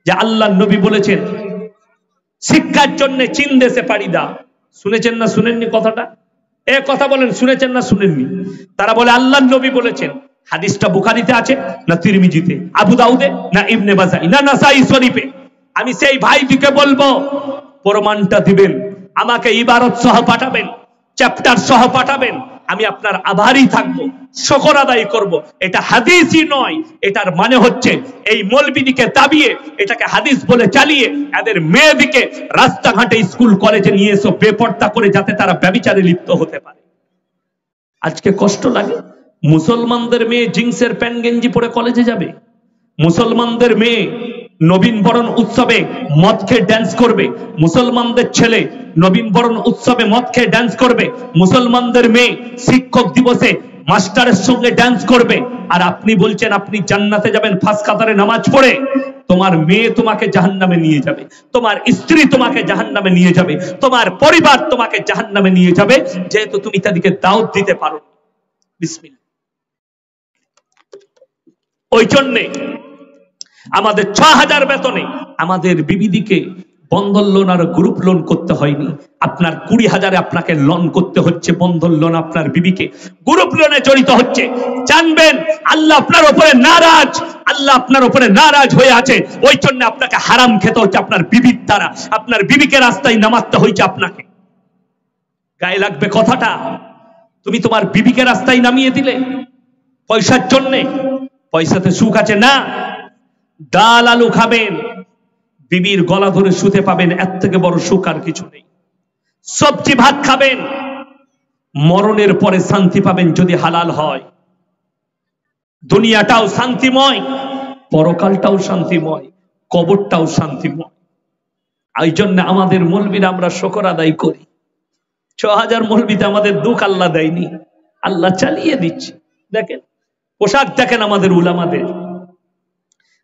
S1: যে আল্লাহর নবী বলেছেন, শিক্ষার জন্য চীন দেশে পাড়ি দাও। শুনেছেন না শুনেননি কথাটা? এ কথা বলেন, শুনেছেন না শুনেননি? তারা বলে আল্লাহর নবী বলেছেন। হাদিসটা বুখারীতে আছে না তিরমিজিতে, আবু দাউদে না ইবনে মাজাহ না নাসাই শরীফে? আমি সেই ভাইটিকে বলবো প্রমাণটা দিবেন, আমাকে ইবারত সহ পাঠাবেন, চ্যাপ্টার সহ পাঠাবেন। আমি আপনার আভারী থাকবো, শুকর আদায় করব। এটা হাদিসই নয়, এটার মানে হচ্ছে এই মৌলবীদিকে দাবিয়ে এটাকে হাদিস বলে চালিয়ে এদের মেয়েদিকে রাস্তাঘাটে স্কুল কলেজে নিয়ে এসো বেপর্দা করে, যাতে তারা ব্যভিচারে লিপ্ত হতে পারে। আজকে কষ্ট লাগে, মুসলমানদের মেয়ে জিন্সের প্যান্ট গেঞ্জি পরে কলেজে যাবে, মুসলমানদের মেয়ে নবীন বরণ উৎসবে মদ খেয়ে ড্যান্স করবে, মুসলমানদের ছেলে নবীন বরণ উৎসবে মদ খেয়ে ড্যান্স করবে, মুসলমানদের মেয়ে শিক্ষক দিবসে মাস্টারের সঙ্গে ড্যান্স করবে। আর আপনি বলছেন আপনি জান্নাতে যাবেন ফার্স্ট কাতারে নামাজ পড়ে। তোমার মেয়ে তোমাকে জাহান্নামে নিয়ে যাবে, তোমার স্ত্রী তোমাকে জাহান্নামে নিয়ে যাবে, তোমার পরিবার তোমাকে জাহান্নামে নিয়ে যাবে, যেহেতু তুমি তাদেরকে দাওয়াত দিতে পারো। বিসমিল্লাহ। ওই জন্যে আমাদের 6000 বেতনে আমাদের বিবিদিকে বন্ধন লোন আর গ্রুপ লোন করতে হয়নি, আপনার 20,000 আপনাকে লোন করতে হচ্ছে। বন্ধন লোন আপনার বিবিকে গ্রুপ লোনে জড়িত হচ্ছে। জানবেন আল্লাহ আপনার উপরে নারাজ, আল্লাহ আপনার উপরে নারাজ হয়ে আছে। ওই জন্য আপনাকে হারাম খেতে হচ্ছে আপনার বিবির দ্বারা, আপনার বিবিকে রাস্তায় নামাতে হয়েছে আপনাকে। গায়ে লাগবে কথাটা? তুমি তোমার বিবিকে রাস্তায় নামিয়ে দিলে পয়সার জন্যে। পয়সাতে সুখ আছে না? ডাল আলু খাবেন, বিবির গলা ধরে শুতে পাবেন, এর থেকে বড় সুখ আর কিছু নেই। সবজি ভাত খাবেন, মরণের পরে শান্তি পাবেন যদি হালাল হয়। দুনিয়াটাও শান্তিময়, পরকালটাও শান্তিময়, কবরটাও শান্তিময়। এই জন্য আমাদের মৌলবীরা আমরা শুকর আদায় করি। 6,000 মৌলবীতে আমাদের দুঃখ আল্লাহ দেয়নি, আল্লাহ চালিয়ে দিচ্ছে। দেখেন পোশাক, দেখেন আমাদের উলামাদের।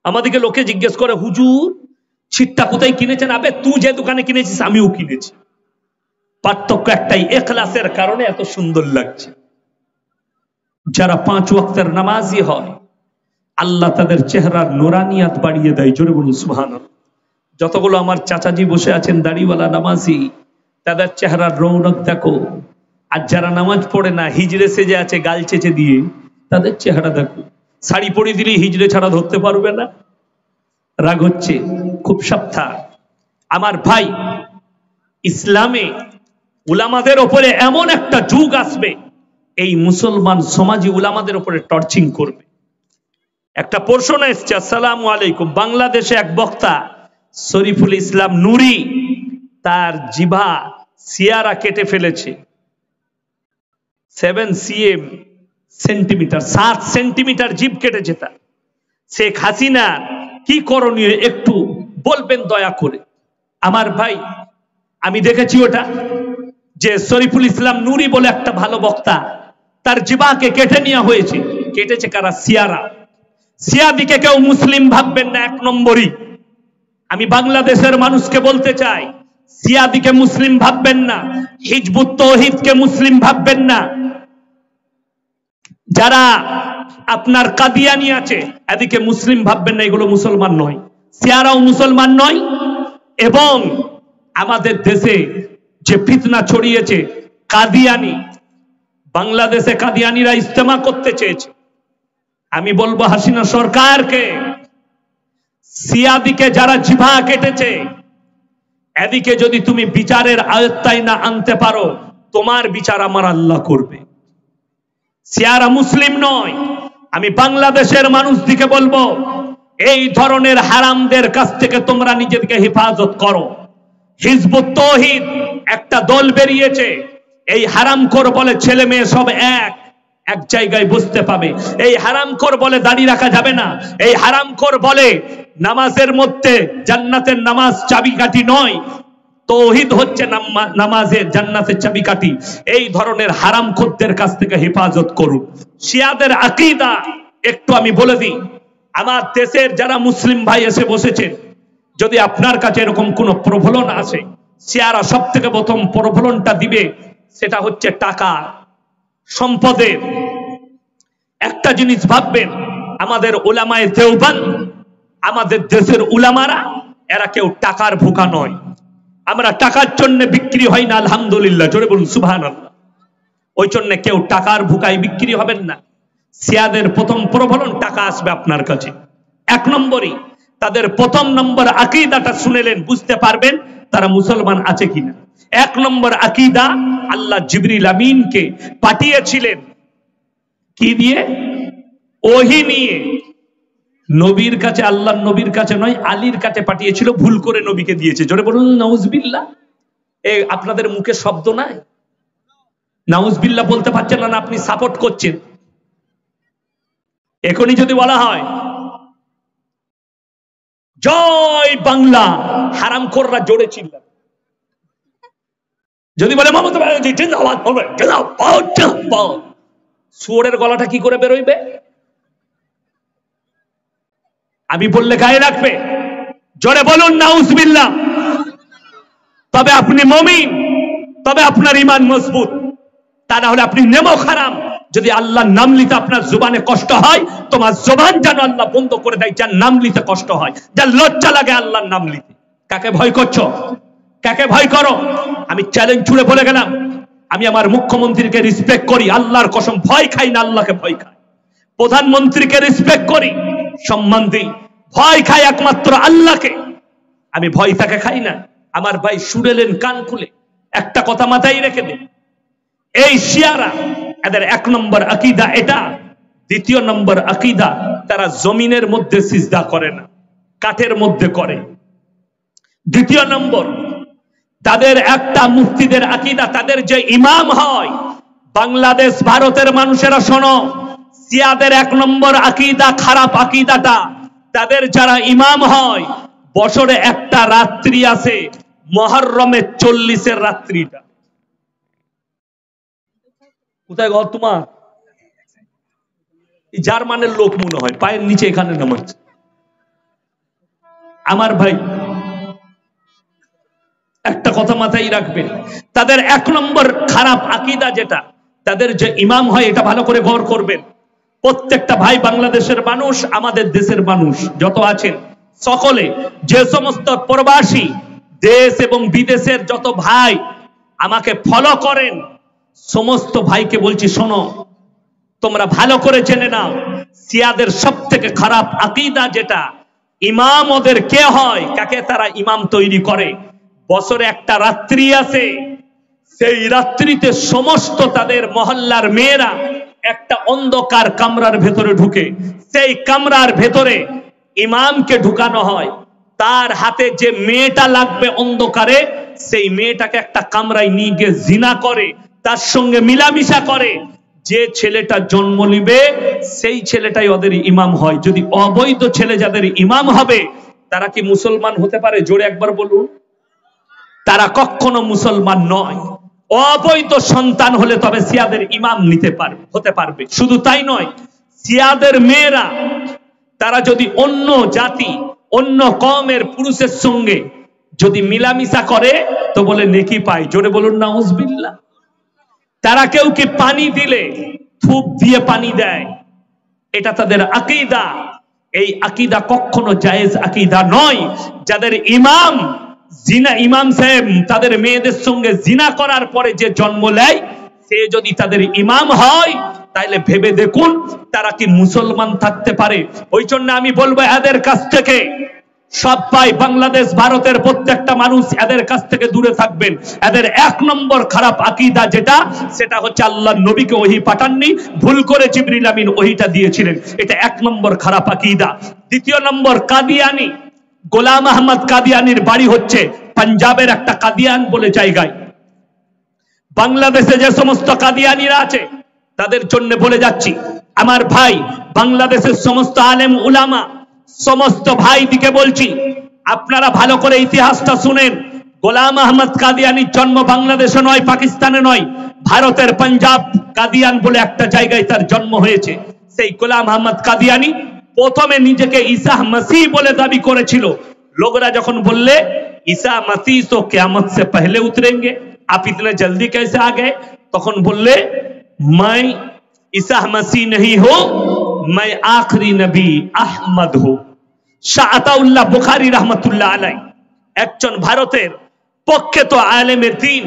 S1: আমাদেরকে লোকে জিজ্ঞেস করে, হুজুর ছিটটা কোথায় কিনেছেন? আবে তুই যে দোকানে কিনেছিস আমিও কিনেছি। পার্থক্য একটাই, ইখলাসের কারণে এত সুন্দর লাগছে। যারা 5 ওয়াক্তের নামাজি হয় আল্লাহ তাদের চেহারার নুরানিয়াত বাড়িয়ে দেয়। জোরে বলুন সুবহানাল্লাহ। যতগুলো আমার চাচাজি বসে আছেন দাড়িওয়ালা নামাজি, তাদের চেহারার রৌনক দেখো। আর যারা নামাজ পড়ে না, হিজড়ে সেজে আছে গাল চেচে দিয়ে, তাদের চেহারা দেখো। শাড়ি পরে দিলে হিজড়ে ছাড়া ধরতে পারবে না। রাগ হচ্ছে, খুব সাবধান আমার ভাই। ইসলামে উলামাদের উপরে এমন একটা যুগ আসবে, এই মুসলমান সমাজী উলামাদের উপরে টর্চিং করবে। একটা প্রশ্ন এসছে, আসসালামু আলাইকুম, বাংলাদেশে এক বক্তা শরীফুল ইসলাম নুরি তার জিভা সিয়ারা কেটে ফেলেছে 7 সেন্টিমিটার, 7 সেন্টিমিটার জিভ কেটেছে তার। শেখ হাসিনা কি করণীয় একটু বলবেন দয়া করে? আমার ভাই আমি দেখেছি ওটা, যে শরীফুল ইসলাম নুরি বলে একটা ভালো বক্তা, তার জিভাকে কেটে নেওয়া হয়েছে। কেটেছে কারা? সিয়ারা। সিয়াদিকে কেউ মুসলিম ভাববেন না, 1 নম্বরই। আমি বাংলাদেশের মানুষকে বলতে চাই, সিয়াদিকে মুসলিম ভাববেন না, হিজবুত তাওহীদকে মুসলিম ভাববেন না। যারা আপনার কাদিয়ানি আছে এদিকে মুসলিম ভাববেন না, এগুলো মুসলমান নয়। সিয়ারাও মুসলমান নয়। এবং আমাদের দেশে যে ফিতনা ছড়িয়েছে কাদিয়ানি, বাংলাদেশে কাদিয়ানিরা ইজতেমা করতে চেয়েছে। আমি বলবো হাসিনা সরকারকে, সিয়াদিকে যারা জিভা কেটেছে এদিকে যদি তুমি বিচারের আয়ত্তায় না আনতে পারো, তোমার বিচার আমার আল্লাহ করবে। সিয়ারা মুসলিম নয়। আমি বাংলাদেশের মানুষদিকে বলবো, এই ধরনের হারামদের কাছ থেকে তোমরা নিজেদেরকে হেফাজত করো। হিজবুত তাওহীদ একটা দল বেরিয়েছে, এই হারামখোর বলে ছেলে মেয়ে সব এক জায়গায় বসতে পাবে। এই হারামখোর বলে দাড়ি রাখা যাবে না। এই হারামখোর বলে নামাজের মধ্যে জান্নাতের নামাজ চাবিকাঠি নয়, তাওহীদ হচ্ছে নামাজের জান্নাতের চাবিকাঠি। এই ধরনের হারামখোরদের কাছ থেকে হেফাজত করুন। শিয়াদের আকীদা একটু আমি বলে দিই, আমার দেশের যারা মুসলিম ভাই এসে বসেছেন, যদি আপনার কাছে এরকম কোন প্রবলন আসে, শিয়ারা সব থেকে প্রথম প্রবলনটা দিবে, সেটা হচ্ছে টাকা সম্পদের। একটা জিনিস ভাববেন, আমাদের উলামায়ে দেওবন্দ, আমাদের দেশের উলামারা, এরা কেউ টাকার ভুকা নয়। আমরা টাকার জন্য বিক্রি হয় না, আলহামদুলিল্লাহ, জোরে বলুন সুবহানাল্লাহ। ওই জন্য কেউ টাকার ভুকায় বিক্রি হবেন না। শিয়াদের প্রথম প্রবলন টাকা আসবে আপনার কাছে। 1 নম্বরই তাদের প্রথম নম্বর আকীদাটা শুনেলেন, বুঝতে পারবেন তারা মুসলমান আছে কিনা। 1 নম্বর আকীদা, আল্লাহ জিবরিল আমিনকে পাঠিয়েছিলেন কি দিয়ে? ওহী নিয়ে। নবীর কাছে, আল্লাহর নবীর কাছে নয়, আলীর কাছে পাঠিয়েছিল, ভুল করে নবীকে দিয়েছে। জোরে বলুন নাউজুবিল্লাহ। আপনাদের মুখে শব্দ নাই, নাউজুবিল্লাহ বলতে পারছেন না, আপনি সাপোর্ট করছেন। এখনই যদি বলা হয় জয় বাংলা, হারামখোররা জোরে চিল্লাবে। যদি বলে মমতা ব্যানার্জি জিন্দাবাদ, বলবে জিন্দাবাদ জিন্দাবাদ। শুয়োরের গলাটা কি করে বেরোইবে? আমি বললে গায়ে রাখবে? জোরে বলুন নাউজুবিল্লাহ। তবে আপনি মুমিন, তবে আপনার ঈমান মজবুত। তা না হলে আপনি নেমক হারাম। যদি আল্লাহর নাম নিতে আপনার জবানে কষ্ট হয়, তোমার জবান যেন আল্লাহ বন্ধ করে দেয়, যার নাম নিতে কষ্ট হয়, যার লজ্জা লাগে আল্লাহর নাম নিতে। কাকে ভয় করছো? কাকে ভয় করো? আমি চ্যালেঞ্জ ছুড়ে বলে গেলাম, আমি আমার মুখ্যমন্ত্রীকে রেসপেক্ট করি, আল্লাহর কসম ভয় খাই না, আল্লাহকে ভয় খাই। প্রধানমন্ত্রীকে রেসপেক্ট করি, সম্মান দিই, ভয় খাই একমাত্র আল্লাহকে, আমি ভয় তাকে খাই না। আমার ভাই শুনেলেন কান খুলে, একটা কথা মাথায় রেখে দিন, এই শিয়ারা এদের 1 নম্বর আকীদা এটা। দ্বিতীয় নম্বর আকীদা, তারা জমিনের মধ্যে সিজদা করে না, কাঠের মধ্যে করে। দ্বিতীয় নম্বর, তাদের একটা মুফতিদের আকীদা, তাদের যে ইমাম হয়, বাংলাদেশ ভারতের মানুষেরা শোনো, শিয়াদের 1 নম্বর আকীদা খারাপ আকীদাটা, তাদের যারা ইমাম হয় বছরে একটা রাত্রি আছে, মুহররমের 40-এর রাত্রিটা। কোথায় ঘর তোমার? জার্মানের লোক মনে হয়, পায়ের নিচে এখানে নামাচ্ছে। আমার ভাই একটা কথা মাথায় রাখবেন, তাদের 1 নম্বর খারাপ আকীদা যেটা, তাদের যে ইমাম হয়, এটা ভালো করে গৌর করবেন। প্রত্যেকটা ভাই, বাংলাদেশের মানুষ, আমাদের দেশের মানুষ যত আছেন সকলে, যে সমস্ত প্রবাসী দেশ এবং বিদেশের যত ভাই আমাকে ফলো করেন, সমস্ত ভাইকে বলছি, শোনো, তোমরা ভালো করে জেনে নাও, শিয়াদের সবথেকে খারাপ আকীদা যেটা, ইমাম ওদের কে হয়, কাকে তারা ইমাম তৈরি করে, বছরে একটা রাত্রি আছে, সেই রাত্রিতে সমস্ত তাদের মহল্লার মেয়েরা একটা অন্ধকার কামরার ভেতরে ঢুকে, সেই কামরার ভেতরে ইমামকে ঢুকানো হয়, তার হাতে যে মেয়েটা লাগবে অন্ধকারে, সেই মেয়েটাকে একটা কামরায় নিয়ে গিয়ে জিনা করে, তার সঙ্গে মিলামিশা করে, যে ছেলেটা জন্ম নিবে সেই ছেলেটাই ওদের ইমাম হয়। যদি অবৈধ ছেলে যাদের ইমাম হবে, তারা কি মুসলমান হতে পারে? জোরে একবার বলুন। তারা কখনো মুসলমান নয়। অবৈধ সন্তান হলে তবে শিয়াদের ইমাম হতে পারবে। শুধু তাই নয়, শিয়াদের মেয়েরা তারা যদি অন্য জাতি, অন্য কওমের পুরুষের সঙ্গে যদি মিলামিশা করে তো বলে নেকি পায়। জোরে বলুন নাউজুবিল্লাহ। তারা কেউ কি পানি দিলে থুপ দিয়ে পানি দেয়, এটা তাদের আকীদা। এই আকীদা কখনো জায়েজ আকীদা নয়। যাদের ইমাম ইমাম সাহেব তাদের মেয়েদের সঙ্গে জিনা করার পরে যে জন্ম নেয়, সে যদি তাদের ইমাম হয়, তাহলে ভেবে দেখুন তারা কি মুসলমান থাকতে পারে। ওই জন্য আমি বলবো, এদের কাছ থেকে সবাই, বাংলাদেশ ভারতের প্রত্যেকটা মানুষ এদের কাছ থেকে দূরে থাকবেন। এদের 1 নম্বর খারাপ আকীদা যেটা, সেটা হচ্ছে আল্লাহর নবীকে ওহী পাঠাননি, ভুল করে জিবরিল আমিন ওহীটা দিয়েছিলেন, এটা 1 নম্বর খারাপ আকীদা। দ্বিতীয় নম্বর, কাদিয়ানি। গোলাম আহমদ কাদিয়ানির বাড়ি হচ্ছে পাঞ্জাবের একটা কাদিয়ান বলে জায়গায়। বাংলাদেশে যে সমস্ত কাদিয়ানিরা আছে তাদের জন্য বলে যাচ্ছি, আমার ভাই, বাংলাদেশের সমস্ত আলেম উলামা, সমস্ত ভাই দিকে বলছি, আপনারা ভালো করে ইতিহাসটা শুনেন। গোলাম আহমদ কাদিয়ানির জন্ম বাংলাদেশে নয়, পাকিস্তানে নয়, ভারতের পাঞ্জাব কাদিয়ান বলে একটা জায়গায় তার জন্ম হয়েছে। সেই গোলাম আহমদ কাদিয়ানি প্রথমে নিজেকে ঈসা মসিহ বলে দাবি করেছিল। লোকরা যখন বললে ঈসা মসিহ তো কিয়ামত সে পহলে উতরেंगे, आप इतने जल्दी कैसे आ गए, তখন বললে मैं ঈসা মসিহ नहीं हो, मैं आखिरी नबी अहमद हूं। শাহ আতাউল্লাহ বুখারী রাহমাতুল্লাহ আলাইহি একজন ভারতের প্রখ্যাত আলেমের দ্বীন,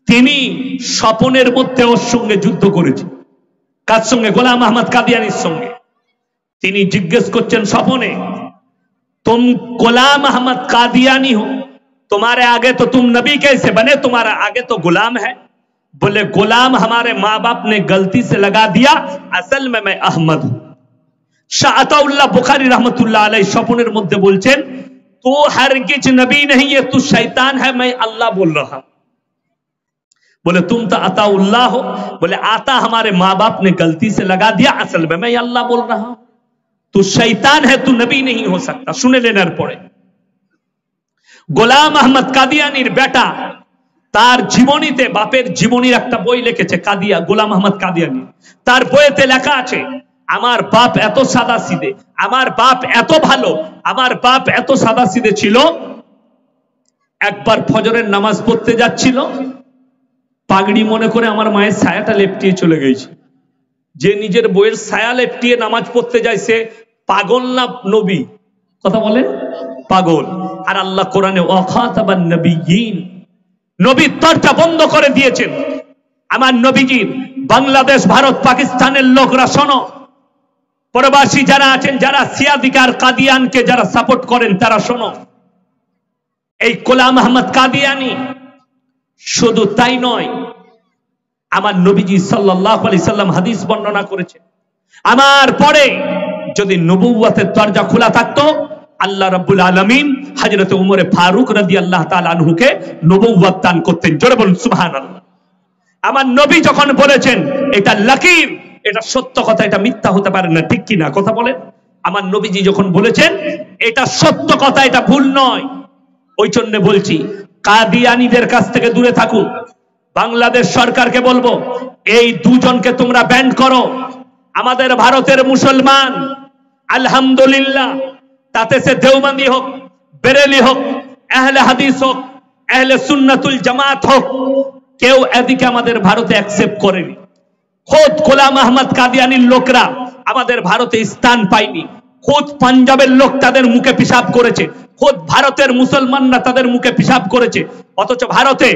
S1: তিনি স্বপনের মধ্যে ওর সঙ্গে যুদ্ধ করেছেন। কার সঙ্গে? গোলাম আহমদ কাদিয়ানির সঙ্গে। তিনি জিজ্ঞেস করছেন স্বপনে, तुम गुलाम अहमद कादियानी हो, तुम्हारे आगे तो तुम नबी कैसे बने, तुम्हारा आगे तो गुलाम है। बोले गुलाम हमारे माँ बाप ने गलती से लगा दिया, असल में मैं अहमद हूं। শাহ আতাউল্লাহ বুখারী रहमतुल्लाह अलैहि স্বপনের মধ্যে বলছেন, तू हरगिज नबी नहीं है, तू शैतान है, मैं अल्लाह बोल रहा हूं। बोले तुम तो अताउल्लाह हो, बोले आता हमारे माँ बाप ने गलती से लगा दिया, असल में मैं अल्लाह बोल रहा हूं। तू शैतान है, तू नबी नहीं हो सकता। শুনে লেনার পরে গোলাম আহমদ কাদিয়ানির বেটা তার জীবনীতে, বাপের জীবনীর একটা বই লিখেছে কাদিয়া, গোলাম আহমদ কাদিয়ানি। তার বইতে লেখা আছে, আমার বাপ এত সাদা সিধে, আমার বাপ এত ভালো, আমার বাপ এত সাদা সিধে ছিল। একবার ফজরের নামাজ পড়তে যাচ্ছিল, পাগড়ি মনে করে আমার মায়ের ছায়াটা লেপটিয়ে চলে গেছে। যে নিজের বইয়ের ছায়া লেপটিয়ে নামাজ পড়তে যায় সে পাগল না নবী? কথা বলেন, পাগল। আর আল্লাহ কোরআনে ওয়াখাতাবান নবিয়্যিন, নবীর দরজা বন্ধ করে দিয়েছেন। আমার নবীজি বাংলাদেশ, ভারত, পাকিস্তানের লোকরা শোনো, প্রবাসী যারা আছেন, যারা সিয়াদিকার কাদিয়ানকে যারা সাপোর্ট করেন তারা শোনো, এই গোলাম আহমদ কাদিয়ানি শুধু তাই নয়, আমার নবীজি সাল্লাল্লাহু আলাইহি সাল্লাম হাদিস বর্ণনা করেছেন, আমার পরে যদি নবুয়তের দরজা খোলা থাকতো, আল্লাহ রাব্বুল আলামিন হযরত উমর ফারুক রাদিয়াল্লাহু তাআলা আনহুকে নবুয়ত দান করতেন। জোরে বলুন সুবহানাল্লাহ। আমার নবী যখন বলেছেন এটা লাকির, এটা সত্য কথা, এটা মিথ্যা হতে পারে না, ঠিক কি না? কথা বলেন। আমার নবীজি যখন বলেছেন এটা সত্য কথা, এটা ভুল নয়। ওই জন্য বলছি কাদিয়ানীদের কাছ থেকে দূরে থাকুন। বাংলাদেশ সরকারকে বলবো এই দুজনকে তোমরা ব্যান্ড করো। আমাদের ভারতের মুসলমান আলহামদুলিল্লাহ, তাতে সে দেওবন্দি হোক, বেরেলি হোক, আহলে হাদিস হোক, আহলে সুন্নাতুল জামাত হোক, কেউ এদিকে আমাদের ভারতে অ্যাকসেপ্ট করেনি। খোদ গোলাম আহমদ কাদিয়ানির লোকরা আমাদের ভারতে স্থান পায়নি। খোদ পাঞ্জাবের লোক তাদের মুখে পিশাব করেছে, খোদ ভারতের মুসলমানরা তাদের মুখে পিশাব করেছে। অথচ ভারতে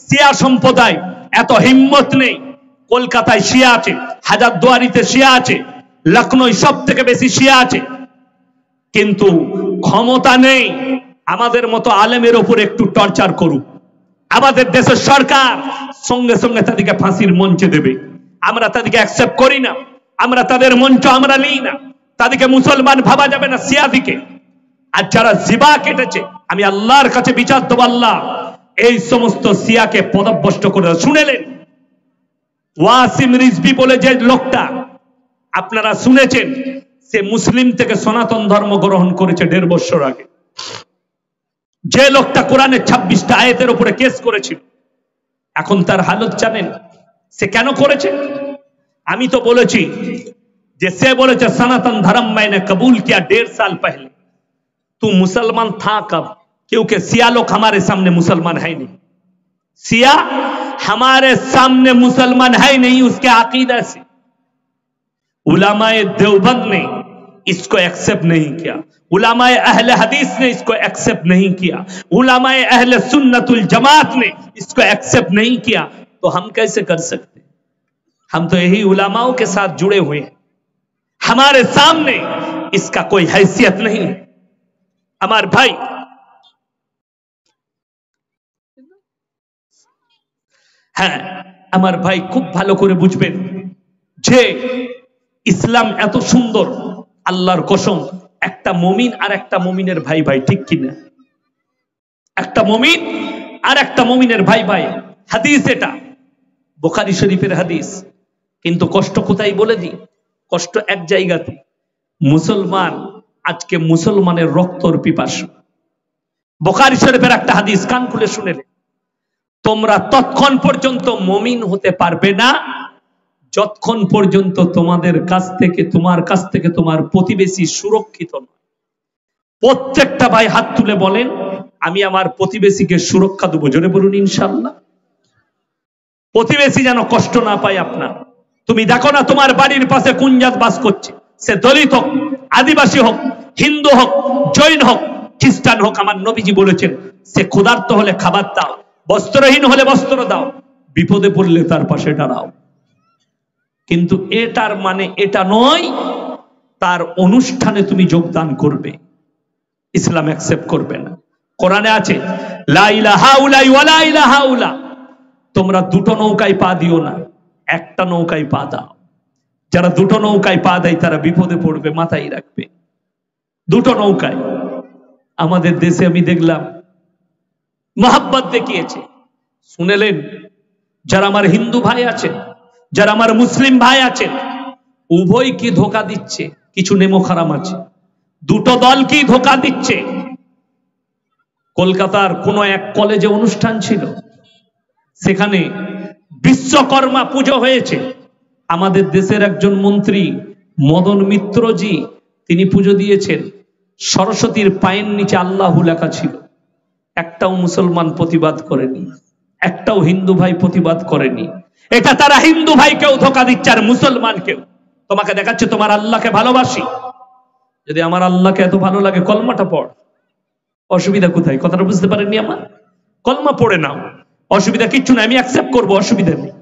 S1: শিয়া সম্প্রদায় এত হিম্মত নেই। কলকাতায় শিয়া আছে, হাজারদুয়ারিতে শিয়া আছে, লখনৌ সব থেকে বেশি শিয়া আছে, কিন্তু ক্ষমতা নেই আমাদের মতো আলেমের উপর একটু টর্চার করুক। আমাদের দেশের সরকার সঙ্গে সঙ্গে তাদেরকে ফাঁসির মঞ্চে দেবে। আমরা তাদেরকে অ্যাকসেপ্ট করি না, আমরা তাদের মঞ্চ আমরা নিই না। তাদেরকে মুসলমান ভাবা যাবে না, শিয়াদিকে। আর যারা জিবা কেটেছে, আমি আল্লাহর কাছে বিচার দেব, আল্লাহ এই সমস্ত শিয়াকে পদভ্রষ্ট করে। শুনেলেন ওয়াসিম রিজভী বলে যে লোকটা আপনারা শুনেছেন, সে মুসলিম থেকে সনাতন ধর্ম গ্রহণ করেছে 1.5 বছর আগে। যে লোকটা কোরআনের 26টা আয়াতের উপরে কেস করেছিল, এখন তার হালত জানেন সে কেন করেছে? আমি তো বলেছি যে সে বলেছে सनातन धर्म मैंने कबूल किया 1.5 साल पहले। तू मुसलमान था कब? क्योंकि सिया लोग हमारे सामने मुसलमान है नहीं, सिया हमारे सामने मुसलमान है नहीं उसके अकीदा से। उलमाए देवबंद ने इसको एक्सेप्ट नहीं किया, उलमाए अहले हदीस ने इसको एक्सेप्ट नहीं किया, उलमाए अहले सुन्नतुल जमात ने इसको एक्सेप्ट नहीं किया, तो हम कैसे कर सकते? हम तो यही उलमाओं के साथ जुड़े हुए हैं, हमारे सामने इसका कोई हैसियत नहीं है। हमारे भाई হ্যাঁ, আমার ভাই খুব ভালো করে বুঝবেন যে ইসলাম এত সুন্দর, আল্লাহর কসম, একটা মুমিন আর একটা মুমিনের ভাই ভাই, ঠিক কিনা? একটা মুমিন আর একটা মুমিনের ভাই ভাই। হাদিস এটা বুখারী শরীফের হাদিস। কিন্তু কষ্ট কোথায় বলে দিই, কষ্ট এক জায়গাতে। মুসলমান আজকে মুসলমানের রক্তর পিপাসু। বুখারী শরীফের একটা হাদিস, কান খুলে শুনে নে। তোমরা ততক্ষণ পর্যন্ত মুমিন হতে পারবে না যতক্ষণ পর্যন্ত তোমার কাছ থেকে তোমার প্রতিবেশী সুরক্ষিত নয়। প্রত্যেকটা ভাই হাত তুলে বলেন, আমি আমার প্রতিবেশীকে সুরক্ষা দেবো। জোরে বলুন ইনশাআল্লাহ। প্রতিবেশী যেন কষ্ট না পায় আপনার। তুমি দেখো না তোমার বাড়ির পাশে কোন জাত বাস করছে, সে দলিত হোক, আদিবাসী হোক, হিন্দু হোক, জৈন হোক, খ্রিস্টান হোক, আমার নবীজি বলেছেন সে ক্ষুধার্ত হলে খাবার দাও, বস্ত্রহীন হলে বস্ত্র দাও, বিপদে পড়লে তার পাশে দাঁড়াও। কিন্তু এটার মানে এটা নয় তার অনুষ্ঠানে তুমি যোগদান করবে। ইসলাম অ্যাকসেপ্ট করবে না। কোরআনে আছে লা ইলাহা ইল্লাল্লাহ ওয়া লা ইলাহা ইল্লাল্লাহ। তোমরা দুটো নৌকায় পা দিও না, একটা নৌকায় পা দাও। যারা দুটো নৌকায় পা দেয় তারা বিপদে পড়বে, মাথায় রাখবে। দুটো নৌকায়। আমাদের দেশে আমি দেখলাম মহব্বত দেখিয়েছে। শুনেলেন যারা আমার হিন্দু ভাই আছেন, যারা আমার মুসলিম ভাই আছেন, উভয় কি ধোকা দিচ্ছে? কিছু নেমো খারাম আছে, দুটো দল কি ধোকা দিচ্ছে। কলকাতার কোন এক কলেজে অনুষ্ঠান ছিল, সেখানে বিশ্বকর্মা পুজো হয়েছে। আমাদের দেশের একজন মন্ত্রী মদন মিত্রজি তিনি পুজো দিয়েছেন। সরস্বতীর পায়ের নিচে আল্লাহু লেখা ছিল। একটাও মুসলমান প্রতিবাদ করেনি, একটাও হিন্দু ভাই প্রতিবাদ করেনি। এটা তারা হিন্দু ভাইকেও ধোকা দিচ্ছে আর মুসলমানকেও। তোমাকে দেখাচ্ছে তোমার আল্লাহকে ভালোবাসি, যদি আমার আল্লাহকে এত ভালো লাগে কলমাটা পড়, অসুবিধা কোথায়? কথাটা বুঝতে পারেননি আমার? কলমা পড়ে নাও, অসুবিধা কিচ্ছু না, আমি অ্যাকসেপ্ট করবো, অসুবিধা নেই,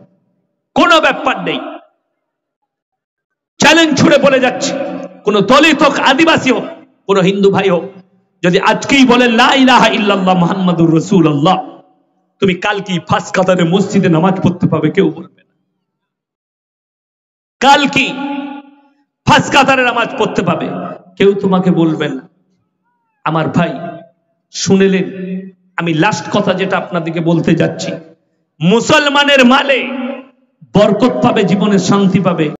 S1: কোনো ব্যাপার নেই। চ্যালেঞ্জ ছুড়ে বলে যাচ্ছি, কোন দলিত হোক, আদিবাসী হোক, কোন হিন্দু ভাই হোক, যদি আজকেই বলে লা ইলাহা ইল্লাল্লাহ মুহাম্মাদুর রাসূলুল্লাহ, তুমি কালকে ফার্স্ট কাতারে মসজিদে নামাজ পড়তে পাবে, কেউ বলবে না। কালকে ফার্স্ট কাতারে নামাজ পড়তে পাবে, কেউ তোমাকে বলবে না। আমার ভাই শুনেলেন, আমি লাস্ট কথা যেটা আপনাদেরকে বলতে যাচ্ছি, মুসলমানের মালে বরকত পাবে, জীবনে শান্তি পাবে।